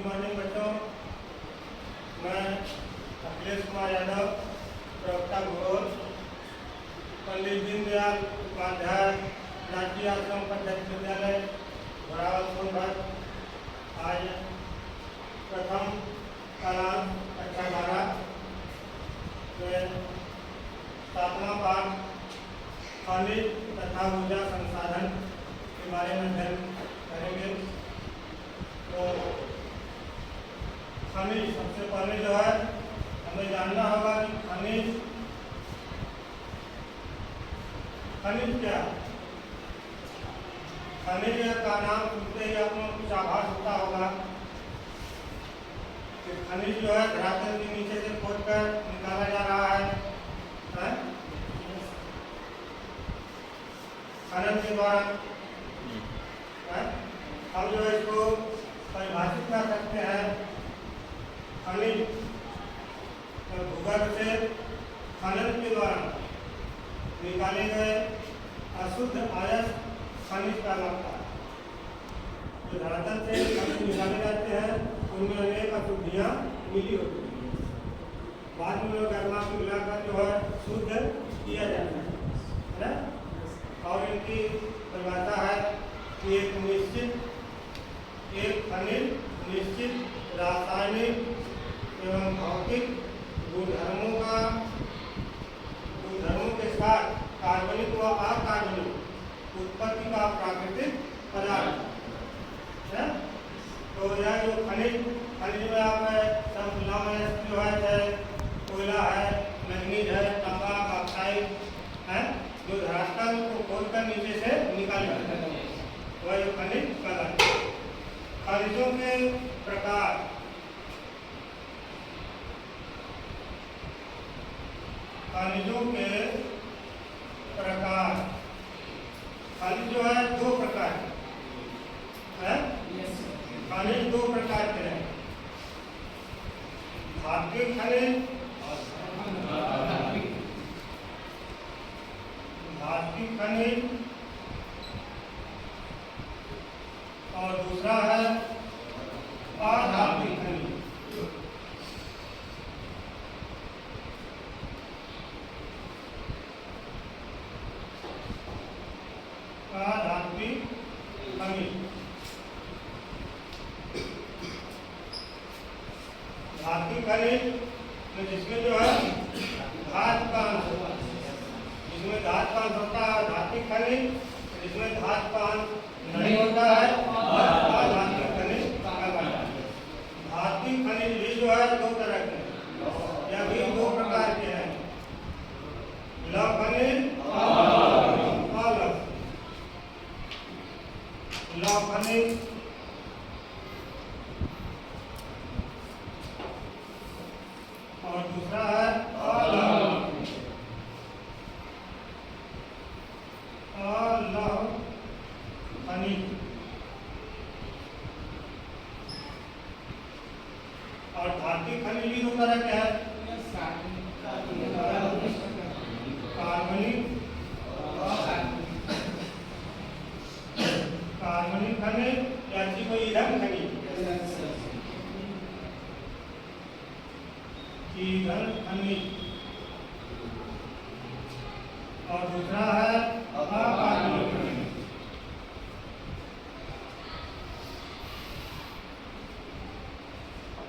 Morning बच्चों, मैं अखिलेश कुमार यादव, प्रवक्ता घोर, पंडित दीनदयाल उपाध्याय राजकीय आश्रम पंचायत विद्यालय घोरावल सोनभद्र। आज प्रथम कालांश कक्षा 12 में 7वां पाठ खनिज तथा ऊर्जा संसाधन के बारे में अध्ययन करेंगे। तो खनिज, सबसे पहले जो है हमें जानना होगा कि खनिज क्या है। खनिज का नाम सुनते ही आप लोगों को कुछ आभास होता होगा कि खनिज जो है धरातल के नीचे से खोदकर निकाला जा रहा है खनन के द्वारा। अब जो है इसको परिभाषित कर सकते हैं। खनिज भूगर्भ से खनन के द्वारा निकाले गए अशुद्ध अयस्क खनिज कहलाता है। जो धरातल से खनिज निकाले जाते हैं उनमें अनेक अशुद्धियाँ मिली होती हैं। बाद में गर्मा को मिलाकर जो है शुद्ध किया जाता है ना। और इनकी परिभाषा है कि एक खनिज निश्चित रासायनिक एवं भौतिक गुणधर्मों के साथ कार्बनिक व अकार्बनिक उत्पत्ति का प्राकृतिक पदार्थ है। तो यह जो खनिज में आप सब जो है चाहे कोयला है, मैग्नीज है, तांबा, बॉक्साइट है, जो धरातल को खोदकर नीचे से निकाले जाते हैं, वह जो खनिज कहलाते हैं। खनिजों के प्रकार, खनिजों के प्रकार, खनिज जो है दो प्रकार है। खनिज दो प्रकार के हैं, धात्विक खनिज, धात्विक खनिज, और दूसरा है अधात्विक खनिज। अधात्विक खनिज, धात्विक खनिज जिसमें जो है धातु का अंश होता है, जिसमें धातु का अंश होता है धात्विक खनिज, जिसमें धातु का अंश नहीं होता है अधात्विक खनिज कहलाता है। धात्विक खनिज भी जो है दो तरह के हैं, या भी दो प्रकार के हैं। लौह खनिज, लौह खनिज और दूसरा है अलौह खनिज। और धात्विक खनिज भी दो तरह के हैं, कार्बनिक खनिज या ईंधन खनिज, ईंधन खनिज। और दूसरा है अकार्बनिक खनिज।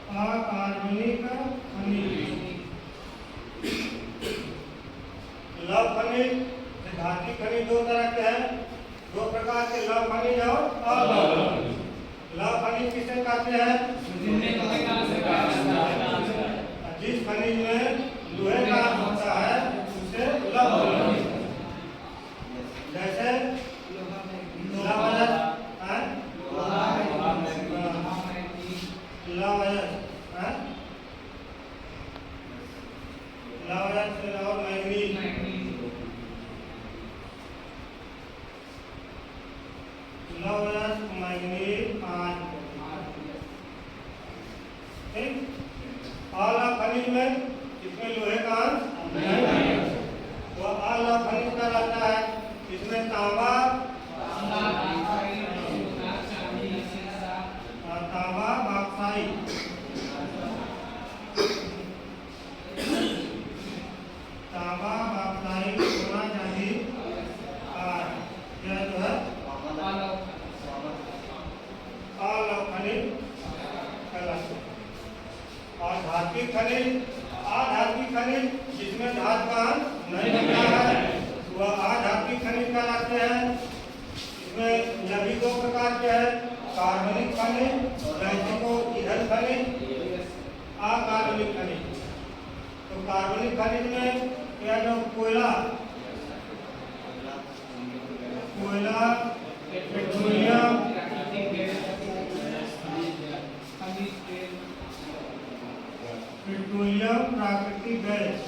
अकार्बनिक खनिज, लौह खनिज, धात्विक खनिज दो तरह के हैं, दो प्रकार के लौह खनिज और अलौह खनिज। लौह खनिज किसे कहते हैं? जिस खनिज में लोहे का अंश होता है उसे लौह खनिज, जैसे लौह और मैग्नीज, लौह मैग्नीज आदि। ठीक। अलौह खनिज में इसमें लोहे का अंश नहीं है, वह अलौह खनिज कहलाता है। इसमें तांबा, तांबा बॉक्साइट खनिज कहलाते हैं। और धात्विक खनिज, अधात्विक खनिज जिसमें धातु का अंश नहीं होता है वह अधात्विक खनिज कहलाते हैं। इसमें यह भी दो प्रकार के हैं, कार्बनिक खनिज, को ईंधन खनिज, अकार्बनिक खनिज। तो कार्बनिक खनिज में क्या जो कोयला, पेट्रोलियम, प्राकृतिक गैस,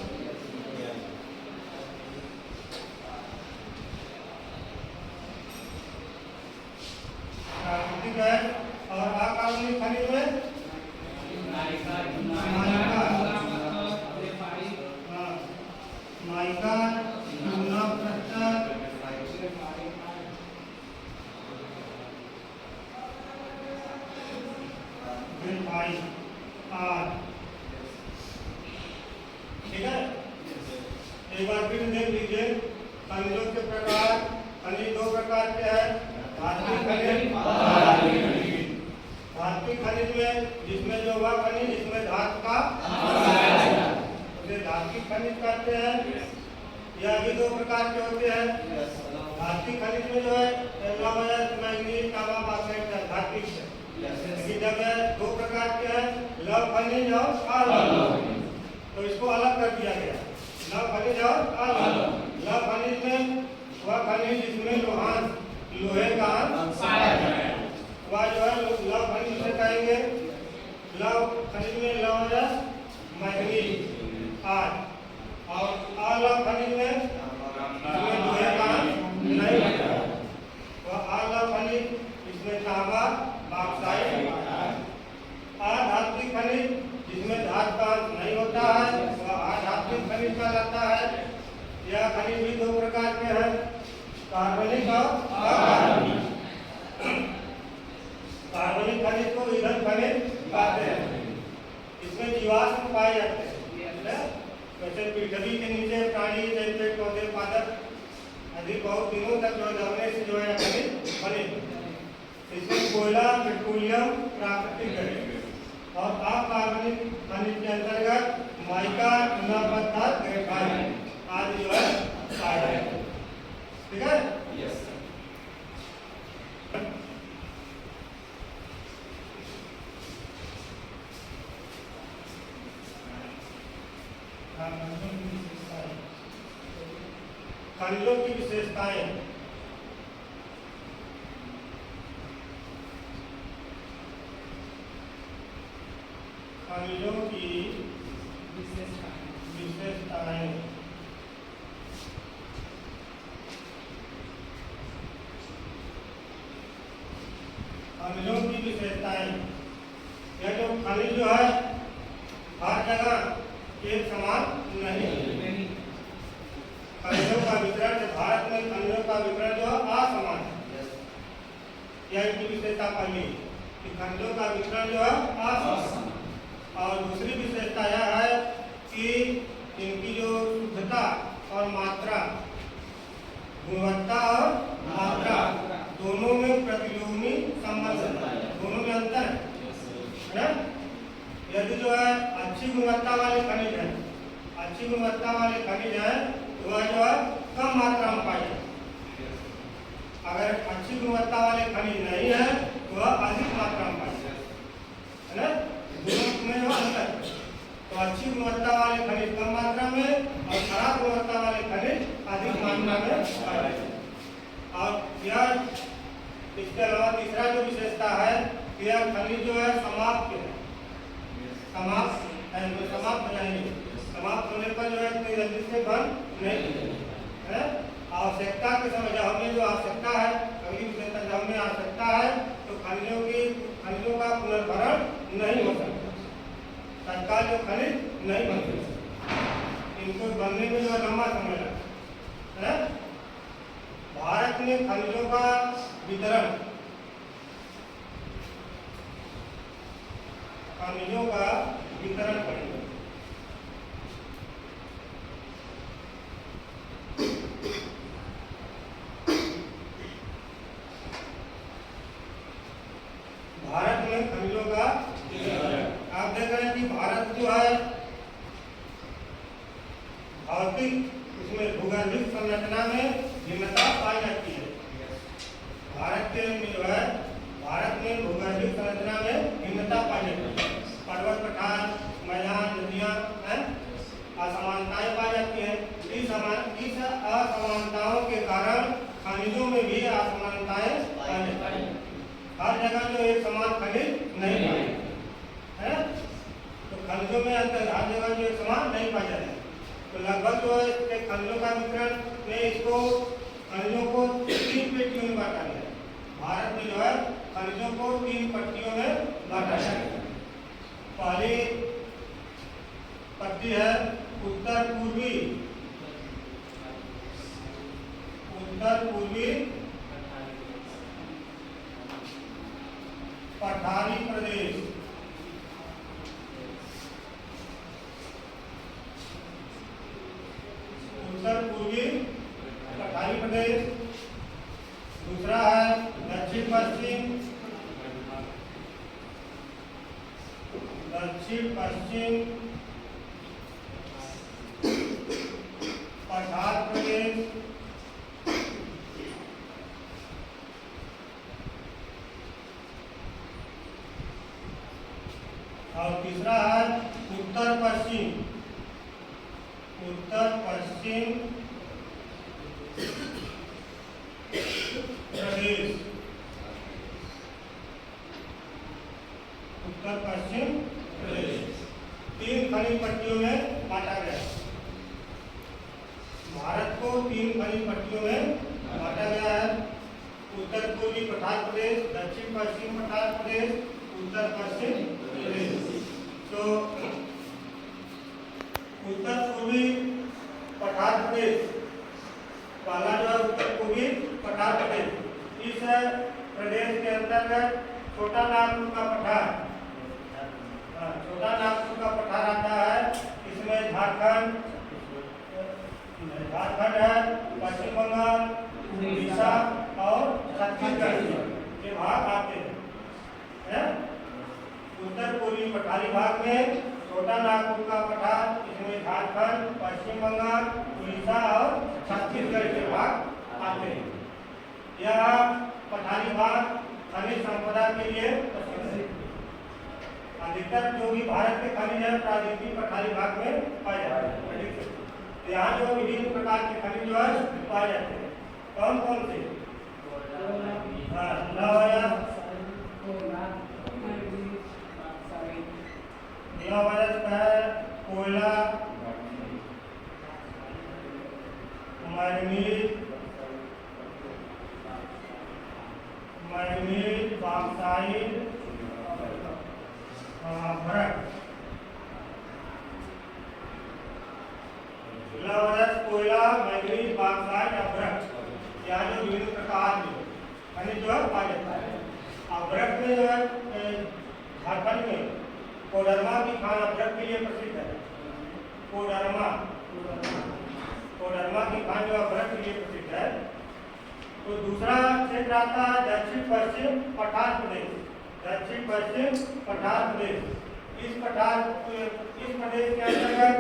और अकार्बनिक खनिज में माइका, चूना पत्थर, ग्रेफाइट आदि। ठीक है, एक बार फिर देख लीजिए खनिजों के प्रकार। खनिज दो प्रकार के हैं, धात्विक खनिज, धात्विक खनिज में जिसमें जो वह खनिज जिसमें धातु का उसे धात्विक खनिज कहते हैं। यह भी दो प्रकार के होते हैं। धात्विक खनिज में जो है मैंगनीज, तांबा, बॉक्साइट धात्विक है। लेकिन जब दो प्रकार के हैं, लौह खनिज और अलौह, तो इसको अलग कर दिया गया, लौह खनिज और अलौह। लौह खनिज में वह खनिज जिसमें लोहे का अंश पाया जाए वह जो है लौह खनिज से कहेंगे। लौह खनिज में लौह है मैंगनीज आदि, और अलौह खनिज में लोहे का अंश नहीं होता है वह अलौह खनिज, इसमें तांबा, बॉक्साइट। अधात्विक खनिज जिसमें धातु का अंश नहीं होता है वह अधात्विक खनिज कहलाता है। यह खनिज भी दो प्रकार के हैं, कार्बनिक और अकार्बनिक। कार्बनिक खनिज को ईंधन खनिज कहते हैं। इसमें जीवाश्म पाए जाते हैं, वैसे पृथ्वी के नीचे प्राणी जैसे पौधे पादप अधिक बहुत दिनों तक जो जमने से जो है खनिज बने। इसमें कोयला, पेट्रोलियम, प्राकृतिक गैस और अकार्बनिक खनिज के अंतर्गत माइका, चूना पत्थर, ग्रेफाइट आदि जो है पाए जाते हैं। ठीक है, खनिजों की विशेषताएं। खनिजों की विशेषताएं। खनिजों की विशेषताएं, यह जो खनिज जो है हर जगह एक समान नहीं। खनिजों का वितरण भारत में खनिजों का वितरण जो असमान है। यह इनकी विशेषता पहली कि खनिजों का वितरण जो है असमान। और दूसरी विशेषता यह है कि इनकी जो शुद्धता और मात्रा, गुणवत्ता और मात्रा दोनों में प्रतिलोमी संबंध है, दोनों में अंतर है। यदि जो है अच्छी गुणवत्ता वाले खनिज है, अच्छी गुणवत्ता वाले खनिज है तो वह जो है कम मात्रा में पाए जाते। अगर अच्छी गुणवत्ता वाले खनिज नहीं है तो वह अधिक मात्रा में पाए जाते, है ना। दोनों में जो अंतर, तो अच्छी गुणवत्ता वाले खनिज कम मात्रा में और खराब गुणवत्ता वाले खनिज अधिक मात्रा में पाए जाते। और यह इसके अलावा तीसरा जो विशेषता है कि यह खनिज जो है समाप्त है, समाप्त हो जाएंगे। समाप्त होने पर जो है इतनी जल्दी से बंद नहीं है। आवश्यकता के समय जब हमें जो आवश्यकता है, अगली विशेषता जब हमें आवश्यकता है तो खनिजों का पुनर्भरण नहीं हो सकता, तत्काल जो खनिज नहीं बन सकता, इनको बनने में जो लंबा समय लगता है। भारत में खनिजों का वितरण, खनिजों का वितरण करेंगे। भारत में खनिजों का। आप देख रहे हैं कि भारत जो है भौतिक उसमें भूगर्भिक संरचना में भिन्नता पाई जाती है। भारत के जो है भारत में भूगर्भिक संरचना में भिन्नता पाई जाती है। पर्वत पठार, मैदान, नदियाँ असमानताएं पाई जाती है। इस असमानताओं के कारण खनिजों में भी असमानताएं पाई जाती है। हर जगह जो एक समान खनिज नहीं पाए है, तो खनिजों में अंतर, हर जगह जो एक समान नहीं पाए जाते। तो लगभग जो है खनिजों का वितरण में इसको खनिजों को 3 पेटियों में बांटा गया है। भारत में जो है खनिजों को 3 पट्टियों में बांटा गया है। पहली पट्टी है उत्तर पूर्वी पठारी प्रदेश। उत्तर पूर्वी पठारी प्रदेश। दूसरा है दक्षिण पश्चिम पठार प्रदेश। और तीसरा है उत्तर पश्चिम प्रदेश। उत्तर पश्चिम प्रदेश 3 खनिज पट्टियों में बांटा गया है। भारत को 3 खनिज पट्टियों में बांटा गया है। उत्तर पूर्वी पठार प्रदेश, दक्षिण पश्चिम पठार प्रदेश, उत्तर पश्चिम प्रदेश। तो उत्तर पूर्वी पठार प्रदेश, पहला जो है उत्तर पूर्वी पठार प्रदेश। इस प्रदेश के अंतर्गत छोटा नागपुर का पठार, छोटा नागपुर का पठार आता है। इसमें झारखंड है, पश्चिम बंगाल, उड़ीसा और छत्तीसगढ़ के भाग आते हैं। उत्तर पूर्वी पठारी भाग में छोटा नागपुर का पठार, इसमें झारखंड, पश्चिम बंगाल, उड़ीसा और छत्तीसगढ़ के भाग आते हैं। यह पठारी भाग खनिज संपदा के लिए प्रसिद्ध है। अधिकतर जो भी भारत के खनिज है प्राकृतिक पठारी भाग में पाए जाते हैं। यहाँ जो विभिन्न प्रकार के खनिज जो है पाए जाते हैं। कौन कौन से? लौह है, कोयला, मैग्नीज, बॉक्साइट, भरत। कोयला, मैग्नीज, बॉक्साइट, अभ्रक, यहाँ जो विभिन्न प्रकार के खनिज जो है पाया जाता है। अभ्रक में जो है झारखंड में कोडरमा की खान अभ्रक के लिए प्रसिद्ध है। कोडरमा की खान जो अभ्रक के लिए प्रसिद्ध है। तो दूसरा क्षेत्र आता है दक्षिण पश्चिम पठार प्रदेश। इस प्रदेश के अंतर्गत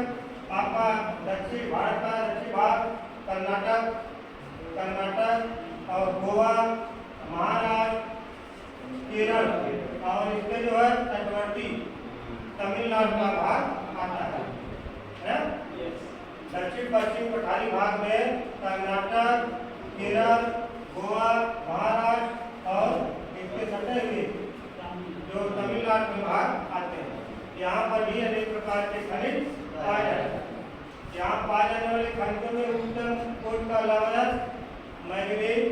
आपका दक्षिण भारत का दक्षिण भाग कर्नाटक और गोवा, महाराष्ट्र, केरल और इसके जो है तटवर्ती तमिलनाडु का भाग आता है। दक्षिण पश्चिम पठारी भाग में कर्नाटक, केरल, गोवा, महाराष्ट्र और इसके सटे हुए जो तमिलनाडु के भाग आते हैं। यहाँ पर भी अनेक प्रकार के खनिज पाए जाते हैं। यहाँ पाए जाने वाले खनिजों में उत्तम कोट का अलावा मैग्नीज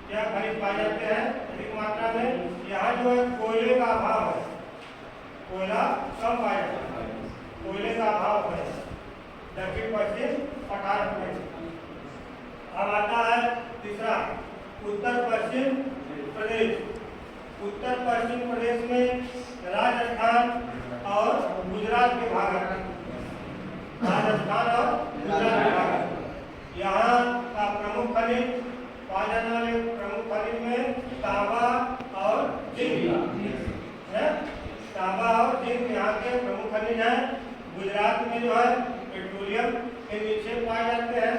क्या खनिज पाए जाते हैं अधिक मात्रा में। यहाँ जो है कोयले का अभाव है, कोयला कम पाया जाता है, कोयले का अभाव है दक्षिण पश्चिम पठार प्रदेश। अब आता है तीसरा उत्तर पश्चिम प्रदेश। उत्तर पश्चिम प्रदेश में राजस्थान और गुजरात के भाग आते हैं। राजस्थान और गुजरात के भाग। यहाँ का प्रमुख खनिज पाए जाने वाले प्रमुख खनिज में तांबा और जिंक। तांबा और जिंक यहाँ के प्रमुख खनिज हैं। गुजरात में जो है पेट्रोलियम के नीचे पाए जाते हैं।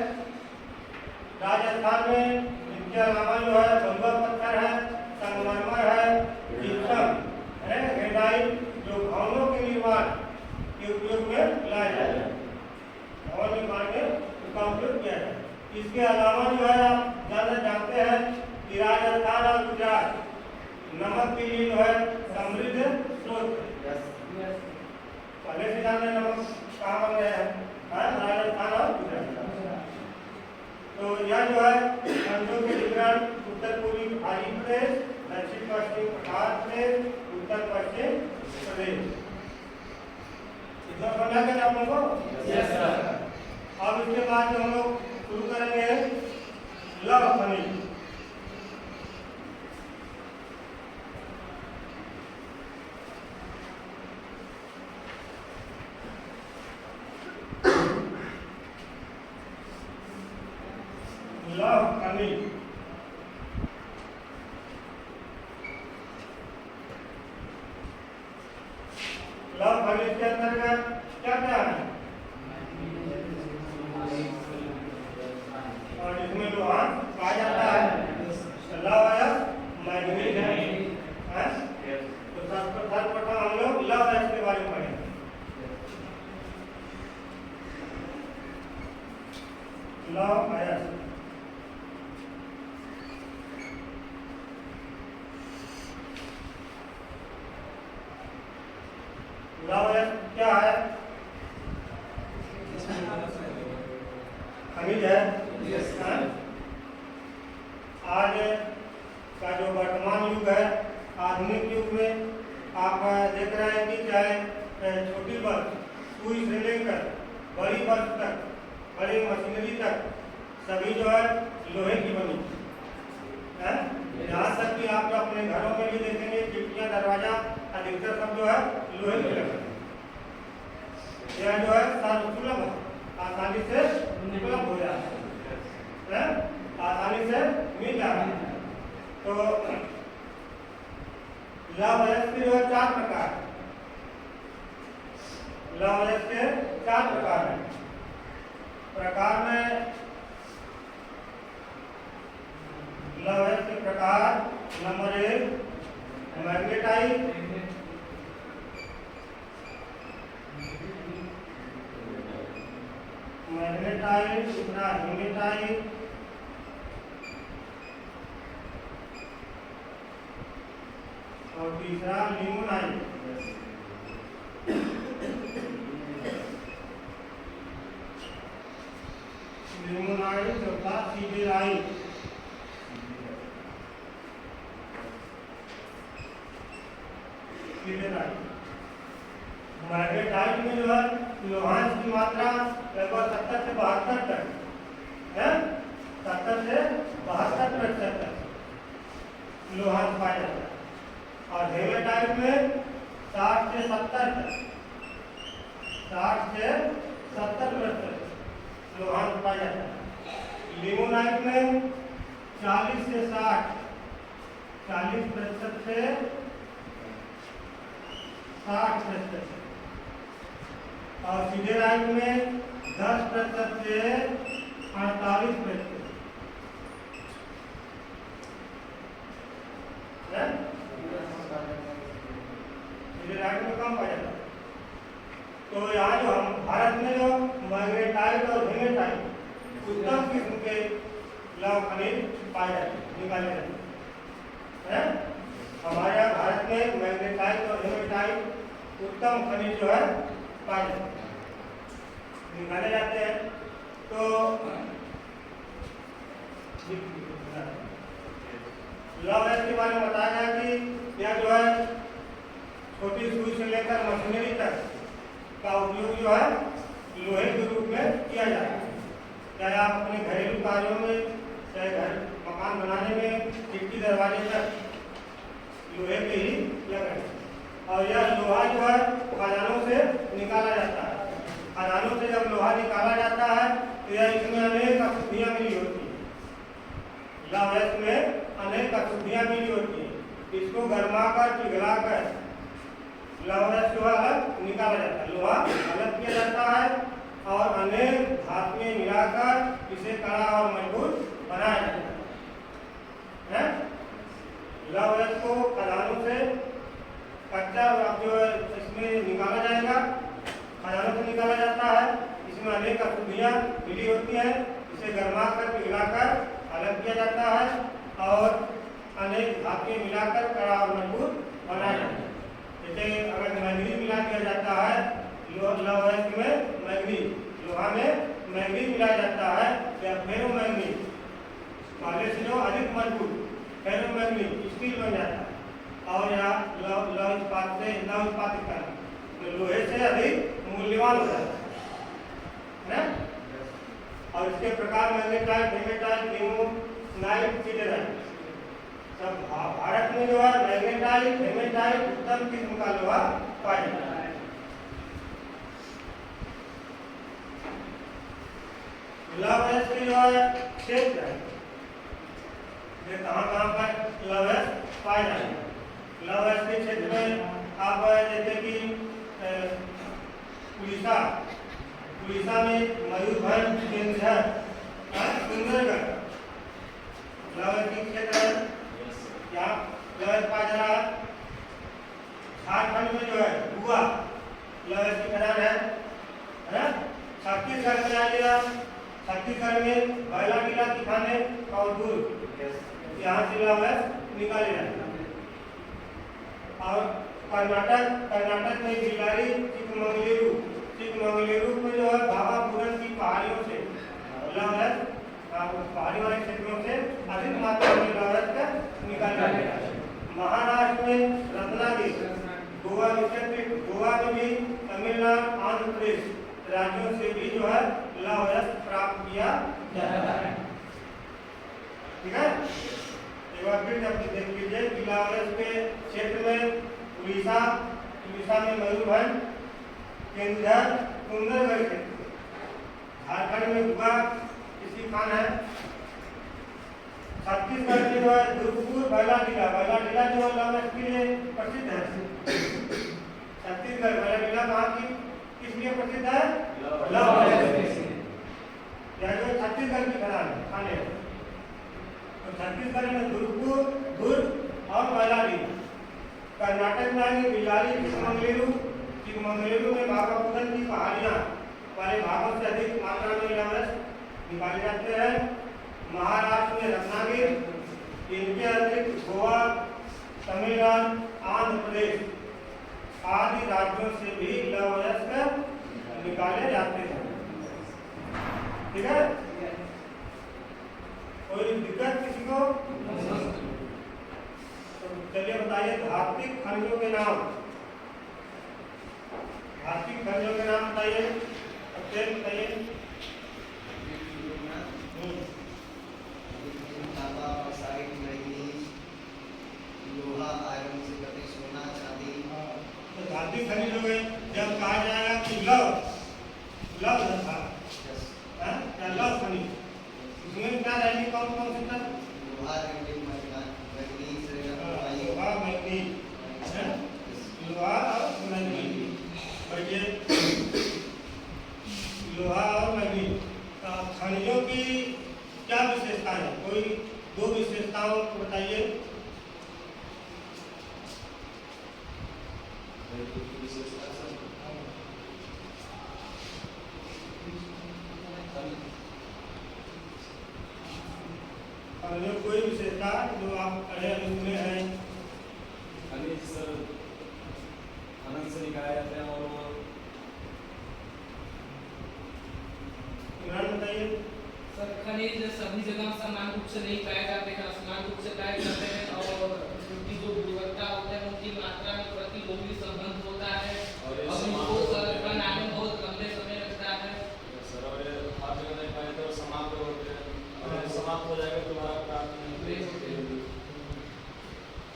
राजस्थान में इनके अलावा जो है बलुआ पत्थर है, संगमरमर है, जिप्सम है, ग्रेनाइट जो भवनों के निर्माण के उपयोग में लाया जाता है, भवन निर्माण में उसका उपयोग किया जाता है। इसके अलावा जो है आप ज़्यादा जानते हैं कि राजस्थान और गुजरात नमक के लिए जो है समृद्ध स्रोत है। पहले से जान रहे नमक कहाँ बन गया है, राजस्थान और गुजरात। तो यह जो है खंडों के विवरण उत्तर पूर्वी भारी प्रदेश, दक्षिण पश्चिम पठार प्रदेश, उत्तर पश्चिम प्रदेश। इतना समझ आ गया आप लोगों को? Yes sir. अब इसके बाद जो हम लोग शुरू करेंगे लौह खनिज। लौह खनिज लौह खनिज के अंतर्गत क्या क्या है? और इसमें लोहा पाया जाता है। लौह है, मैग्नीज है। तो सर्वप्रथम हम लोग लौह के बारे में पढ़ेंगे। लौह अयस्क क्या है? खनिज है। आज का जो वर्तमान युग है, आधुनिक युग में आप देख रहे हैं कि चाहे छोटी बस सुई से लेकर बड़ी बस तक, बड़ी मशीनरी तक सभी जो है लोहे की बनी है। यहाँ तक कि आप जो अपने घरों में भी देखेंगे खिड़कियाँ दरवाजा अधिकतर सब जो है लोहे के लगे। यह जो है सर्वसुलभ है, आसानी से उपलब्ध हो जाता है, आसानी से मिल जाता है। तो लौह अयस्क जो है 4 प्रकार है। लौह अयस्क के 4 प्रकार है। प्रकार में लौह अयस्क के प्रकार नंबर 1 मैग्नेटाइट, मैग्नेटाइट, दूसरा हेमेटाइट, और तीसरा लिमोनाइट। लिमोनाइट, चौथा सिडेराइट। मैग्नेटाइट में जो है लोहांश की मात्रा लगभग 70 से 72 तक है, 70 से 72% तक लोहांश पाया जाता है। और हेमेटाइट में 60 से 70 तक, 60 से 70% लोहांश पाया जाता है। लिमोनाइट में 40 से 60, 40% से 60%। और सिडेराइट में 10% से 48%। सिडेराइट में कम पाया जाता है। तो यहाँ जो हम भारत में जो मैग्नेटाइट और हेमेटाइट उत्तम किस्म के लौह खनिज पाए जाते हैं, निकाले जाते हैं। हमारे यहाँ भारत में मैग्नेटाइट और हेमेटाइट उत्तम खनिज जो है पाए जाते हैं, निकाले जाते हैं। तो लौह अयस्क के बारे में बताया गया कि यह जो है छोटी सुई से लेकर मशीनरी तक का उपयोग जो है लोहे के रूप में किया जाता है। चाहे आप अपने घरेलू कार्यों में, चाहे घर मकान बनाने में, खिड़की दरवाजे तक लोहे के ही लगे। और यह लोहा जो है खदानों से निकाला जाता है। खदानों से जब लोहा निकाला जाता है तो यह इसमें अनेक अशुद्धियाँ मिली होती हैं। लौह अयस्क में अनेक अशुद्धियाँ मिली होती हैं। इसको गरमा कर पिघला कर लौह जो अलग निकाला जाता है, लोहा अलग किया जाता है और अनेक धातुएं मिलाकर इसे कड़ा और मजबूत बनाया जाता है। लौह को खदानों से कच्चा जो है इसमें निकाला जाएगा, खदानों से निकाला जाता है। इसमें अनेक अशुद्धियाँ मिली होती हैं, इसे गरमा कर पिघलाकर अलग किया जाता है और अनेक धातुएं मिलाकर कड़ा और मजबूत बनाया जाता है। जैसे अगर मैग्नीज मिला दिया जाता है, लौह में मैग्नीज, लोहा में मैग्नीज मिलाया जाता है या फेरोमैग्नीज, पहले से जो अधिक मजबूत फेरोमैग्नीज स्टील बन जाता है। और यहाँ लौह इस्पात से लौह इस्पात का लोहे से अधिक मूल्यवान होता है। और इसके प्रकार मैग्नेटाइट, हेमेटाइट, लिमोनाइट, सिडेराइट। सब भारत में जो है मैग्नेटाइट, हेमेटाइट उत्तम किस्म का लोहा पाया जाता है। लौह की जो है क्षेत्र है, ये कहाँ पर लौह पाया जाता है। लौह के क्षेत्र में आप जैसे कि उड़ीसा में मयूरभंज, केंद्र, सुंदरगढ़ लौह की क्षेत्र है, यहाँ लौह पाया जा रहा है। झारखंड में जो है गुआ लौह की खदान है। छत्तीसगढ़ में आ गया, छत्तीसगढ़ में बैलाडीला की खाने और दूर यहाँ से लौह निकाले जाते हैं। और कर्नाटक में बिलारी, चिकमंगलुरु में जो है भावापुरम की पहाड़ियों से लौह पहाड़ी वाले क्षेत्रों से अधिक मात्रा में लौह निकाला जाता है। महाराष्ट्र में रत्नागिरी, गोवा में भी तमिलनाडु, आंध्र प्रदेश राज्यों से भी जो है लौह प्राप्त किया जाता है। ठीक है, एक बार फिर जब देख लीजिए कि लौह के क्षेत्र में उड़ीसा में मयूरभंज, केंद्र, सुंदरगढ़ के, झारखंड में गुआ किसी खान है। छत्तीसगढ़ में जो है दुर्गपुर, बैलाडीला जो लौह के लिए प्रसिद्ध है। छत्तीसगढ़ बैलाडीला कहाँ की किस लिए प्रसिद्ध है? लौह जो छत्तीसगढ़ की खाने। तो छत्तीसगढ़ में दुर्ग और बैलाडीला। कर्नाटक में आएंगे बिलारी, चिकमंगलुरु में भावापुरम की पहाड़ियाँ वाले भागों से अधिक मात्रा में लौह निकाले जाते हैं। महाराष्ट्र में रत्नागिरी, इनके अतिरिक्त गोवा, तमिलनाडु, आंध्र प्रदेश आदि राज्यों से भी लौह निकाले जाते हैं। ठीक है, कोई दिक्कत किसी को? चलिए बताइए धात्विक खनिजों के नाम। धात्विक खनिजों के नाम बताइए, बताइए। लोहा, आयरन से बने सोना, चांदी। तो धात्विक खनिज हो गए। जब कहा जाएगा कि लव था क्या लव खनिज, इसमें क्या रहेगी? कौन कौन से तत्व? लोहा, मैग्नीज, लोहा, मैग्नीज, लोहा और मैग्नीज। और ये लोहा और मैग्नीज खनिजों की क्या विशेषता है? कोई दो विशेषताओं को बताइए। खनिजों कोई विशेषता जो आप पढ़े सुने हैं? खनिज सर खनन से निकाले जाते हैं और बताइए सर। खनिज सभी जगह समान रूप से नहीं पाए जाते हैं, असमान रूप से पाए जाते हैं और उनकी जो गुणवत्ता होता है उनकी मात्रा में प्रतिलोमी संबंध होता है और इनको बनाने में बहुत लंबे समय लगता है। सर और हर जगह नहीं पाए तो समाप्त होते हैं, अगर समाप्त हो जाएगा तो हमारा प्राप्त नहीं होगा।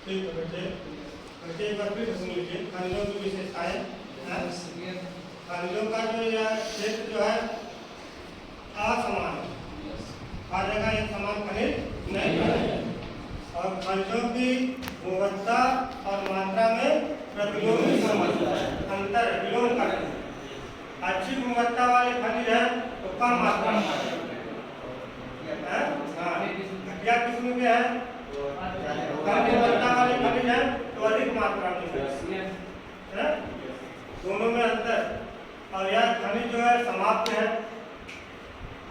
ठीक है बेटे, एक बार फिर सुन लीजिए खनिजों की विशेषताएं। खनिजों का जो यह क्षेत्र जो है असमान है, हर जगह एक समान खनिज नहीं है और खनिजों की गुणवत्ता और मात्रा में प्रतिलोमी संबंध अंतर है, विलोम करते हैं। अच्छी गुणवत्ता वाले खनिज है तो कम मात्रा में है। हाँ, घटिया किस्म के है, कम गुणवत्ता वाले खनिज है तो अधिक मात्रा में है। दोनों में अंतर। और यह खनिज जो है समाप्त है,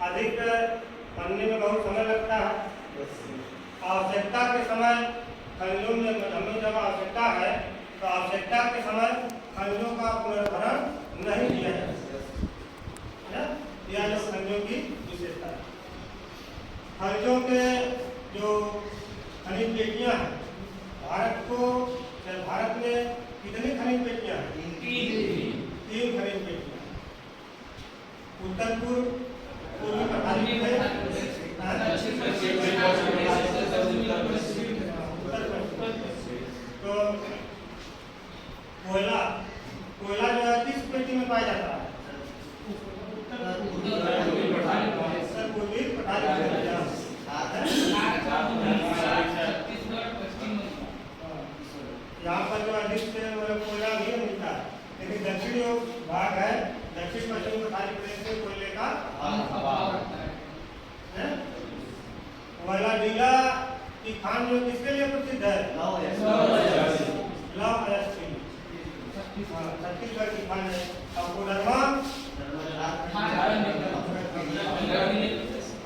अधिक बनने में बहुत समय लगता है। आवश्यकता के समय खनिजों में हमें जब आवश्यकता है तो आवश्यकता के समय खनिजों का पुनर्भरण नहीं किया जाता है। यह जो खनिजों की विशेषता है। खनिजों के जो खनिज पेटियां हैं, भारत में कितनी खनिज पेटियां हैं? 3 खनिज पेटियां। उत्तर पूर्वी पठारी में तो कोयला जो है किस पेटी में पाया जाता है? उत्तर पूर्वी पठारी में। यहाँ पर जो अधिक से कोयला नहीं मिलता है, लेकिन दक्षिणी भाग है, दक्षिण पश्चिम पठारी प्रदेश में कोयले का अभाव है। कोयला नीला की खान जो किसके लिए प्रसिद्ध है? लौह अयस्क के लिए। छत्तीसगढ़ की खान है। और कोडरमा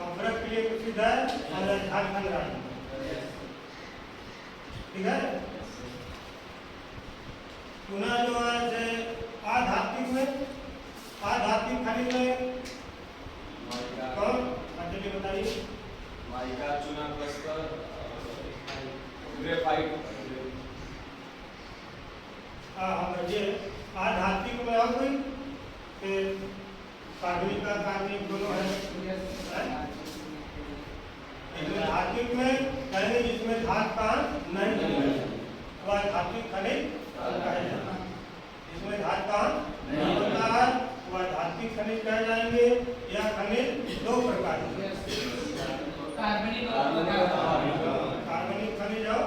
अमृत के लिए प्रसिद्ध है, और झारखंड राज्य। ठीक है। पुनः जो है आधात्मिक खनिज में कौन? चलिए बताइए। माइका, चूना, प्रस्तर, ग्रेफाइट। हाँ, ये आधात्मिक में और कोई कार्बनिक दोनों है। इसमें धात्विक में कहेंगे जिसमें धातु का नहीं है वह धात्विक खनिज कहे जाएंगे। इसमें धातु का नहीं होता है वह धात्विक खनिज कहे जाएंगे। यह खनिज 2 प्रकार के कार्बनिक खनिज और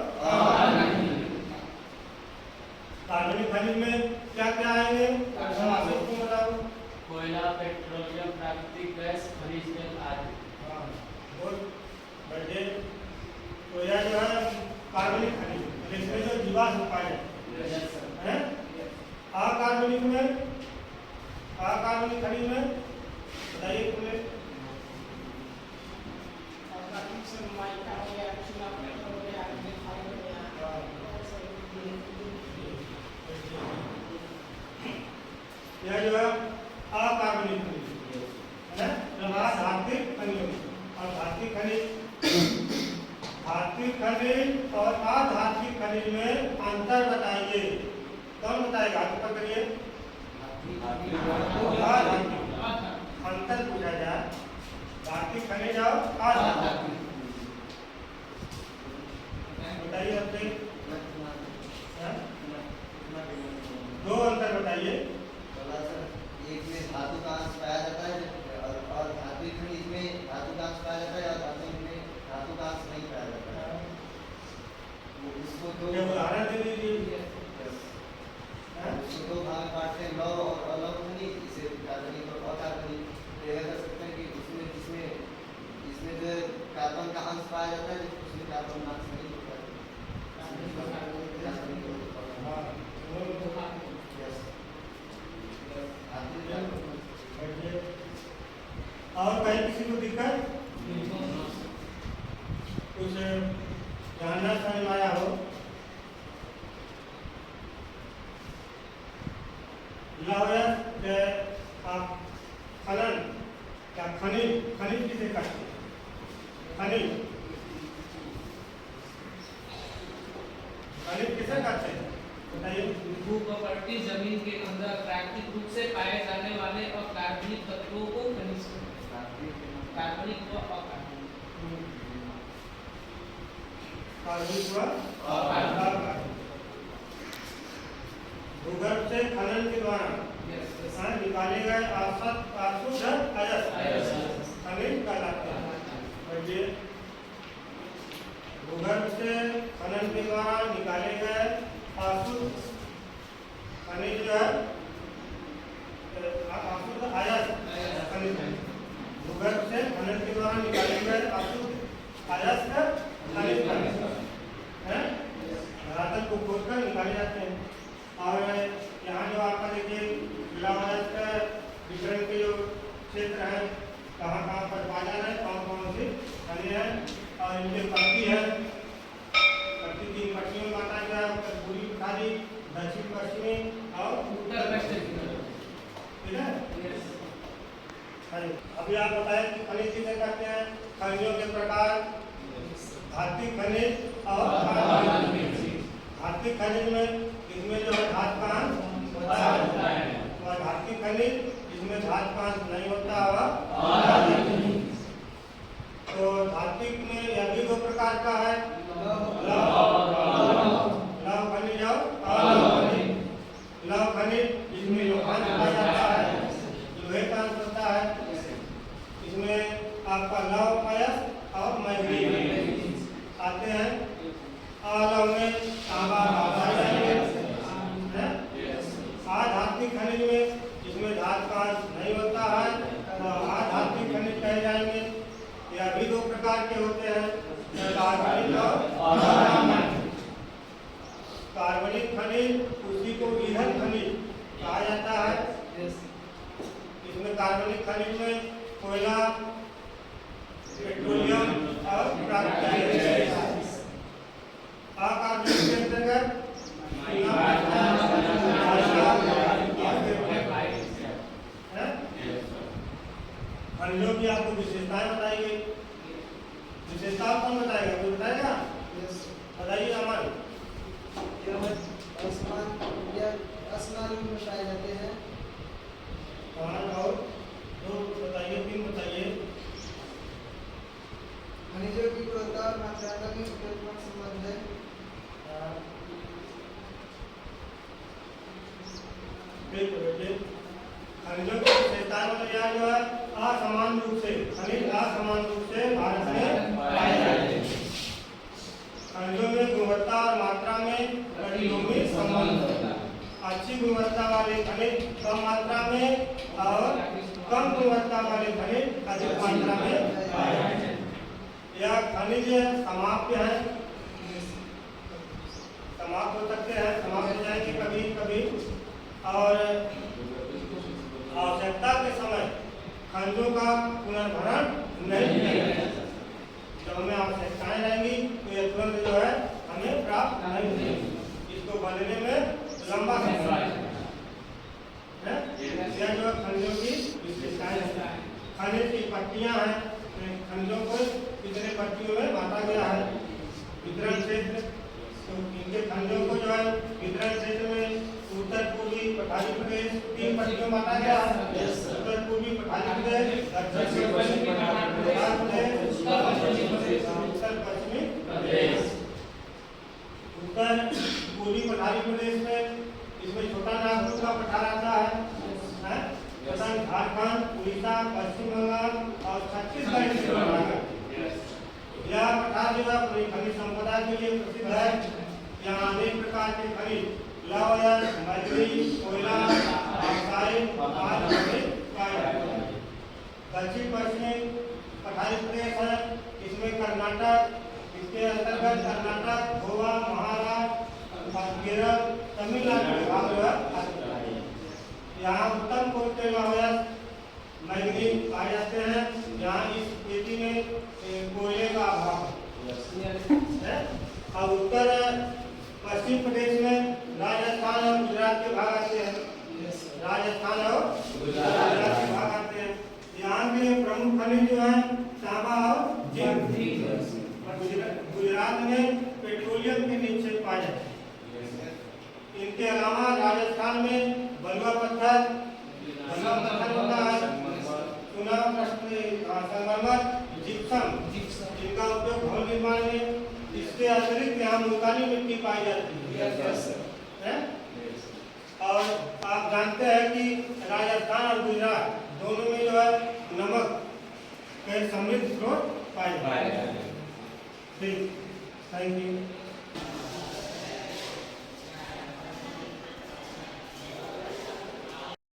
कार्बनिक खनिज में क्या क्या आएंगे? बताओ। कोयला, पेट्रोलियम, प्राकृतिक गैस, खनिज तेल आदि। तो यह जो है कार्बनिक खनिज, इसमें जो जीवाश्म पाए जाते हैं। अकार्बनिक खनिज में बताइए पूरे। यह जो है अकार्बनिक खनिज है ना। धात्विक खनिज और धात्विक और अधात्विक खनिज में अंतर बताइए। कौन बताएगा? आप ऊपर करिए। अंतर पूछा जाए धात्विक खनिज और अधात्विक बताइए। अपने 2 अंतर बताइए। एक में धातु का अंश पाया जाता है और धात्विक खनिज में धातु का अंश पाया जाता है और धात्विक में धातु का अंश नहीं पाया जाता है। इसको 2 उदाहरण दे दीजिए। इसको 2 भाग में बांटते हैं, लौह और अलौह खनिज। इसे कार्बनिक और अकार्बनिक ऐसा कर सकते हैं कि इसमें जो कार्बन का अंश पाया जाता है उसमें कार्बन का अंश नहीं होता है। और कहीं किसी को दिक्कत कुछ जानना समझ में आया हो? आप खनन या खनिज किसे कहते हैं? खनिज किसे कहते हैं बताइए। भूप्रकृति जमीन के अंदर प्राकृतिक रूप से पाए जाने वाले और कार्बनिक तत्वों को खनिज कार्बनिक व अकार्बनिक। भूगर्भ से खनन के द्वारा निकाले गए अशुद्ध अयस्क खनिज कहलाते हैं। भूगर्भ से खनन के द्वारा निकाले गए अशुद्ध खनिज जो है लीजिए इलाहाबाद का वितरण के जो क्षेत्र है कहाँ कहाँ पर पाया जाना है, कौन कौन सी खनिज है और इनके पट्टी है। पट्टी 3 पट्टियों में बांटा गया है, पूर्वी पठारी, दक्षिण पश्चिमी और उत्तर वेस्ट। ठीक है। अभी आप बताएं कि खनिज किसे कहते हैं। खनिजों के प्रकार धात्विक खनिज और धात्विक खनिज में इसमें जो है धातु का अंश होता है और धात्विक खनिज इसमें धातु का अंश नहीं होता है। तो धात्विक में यह भी 2 प्रकार का है, लौह खनिज और अलौह खनिज। लौह खनिज इसमें लोहा पाया जाता है, लोहे का अंश होता है। इसमें आपका लौह अयस्क और मैग्नीज आते हैं। अलौह में तांबा पाया जाता है। अधात्विक खनिज में इसमें धातु का अंश नहीं होता है, तो अधात्विक खनिज कहे जाएंगे। यह भी 2 प्रकार के होते हैं, कार्बनिक और अकार्बनिक। कार्बनिक खनिज उसी को ईंधन खनिज कहा जाता है। इसमें कार्बनिक खनिज में कोयला, पेट्रोलियम और प्राकृतिक गैस। अकार्बनिक के अंतर्गत खनिजों की आपको विशेषताएं बताई गई। विशेषताओं कौन बताएगा, कोई बताएगा? बताइए अमन। असमान रूप में पाए जाते हैं। और 2 बताइए, 3 बताइए। खनिजों की गुणवत्ता और मात्रा का भी उपयुक्त संबंध है। बिल्कुल बेटे। खनिजों की विशेषताएं बताइए जो है असमान रूप से, खनिज असमान रूप से भारत में पाए जाते हैं। खनिजों में गुणवत्ता और मात्रा में प्रतिलोमी संबंध होता है। अच्छी गुणवत्ता वाले खनिज कम मात्रा में और कम गुणवत्ता वाले खनिज अधिक मात्रा में पाए जाते हैं। यह खनिज समाप्य है, समाप्त हो सकते हैं, समाप्त हो जाएंगे कभी कभी। और आवश्यकता के समय खनिजों का पुनर्भरण नहीं किया जाता। जब हमें आवश्यकताएं रहेंगी तो यह तुरंत जो है हमें प्राप्त नहीं होगी। इसको बनने में लंबा समय है। यह जो खनिजों की विशेषताएं हैं। खनिज की पट्टियां हैं, खनिजों को कितने पट्टियों में बांटा गया है। वितरण क्षेत्र, तो इनके खनिजों को जो है वितरण क्षेत्र में उत्तर पूर्वी पठारी प्रदेश 3 पट्टियों में बांटा गया है। उत्तर पूर्वी पठारी प्रदेश, दक्षिण पश्चिमी पठारी प्रदेश, उत्तर पश्चिमी प्रदेश। उत्तर पूर्वी पठारी प्रदेश में इसमें छोटा नागपुर का पठार आता है, झारखंड, उड़ीसा, पश्चिम बंगाल और छत्तीसगढ़ से बना है। यह पठार जो है अपनी खनिज संपदा के लिए प्रसिद्ध है। यहाँ अनेक प्रकार के खनिज, लौह, मैग्नीज, कोयला, ऑक्साइड आदि खनिज पाए जाते हैं। दक्षिण पश्चिमी पठारी प्रदेश है, इसमें कर्नाटक, इसके अंतर्गत कर्नाटक, गोवा, महाराष्ट्र और केरल, तमिलनाडु के भाग जो है। यहाँ उत्तम कोटि के लौह मैग्नीज पाए जाते हैं। यहाँ इस खेती में कोयले का अभाव है। और उत्तर पश्चिम प्रदेश में राजस्थान और गुजरात के भाग आते हैं। राजस्थान और गुजरात के भाग आते हैं। यहाँ के प्रमुख खनिज जो है तांबा और जिंक। गुजरात में पेट्रोलियम के निक्षेप पाए जाते हैं। इनके अलावा राजस्थान में बलुआ पत्थर होता है, चुना संगमरमर, जिप्सम, जिनका उपयोग भवन निर्माण में। इसके अतिरिक्त यहाँ मुल्तानी मिट्टी पाई जाती है। और आप जानते हैं कि राजस्थान और गुजरात दोनों में जो है नमक के समृद्ध स्रोत पाए जाते हैं। ठीक, थैंक यू।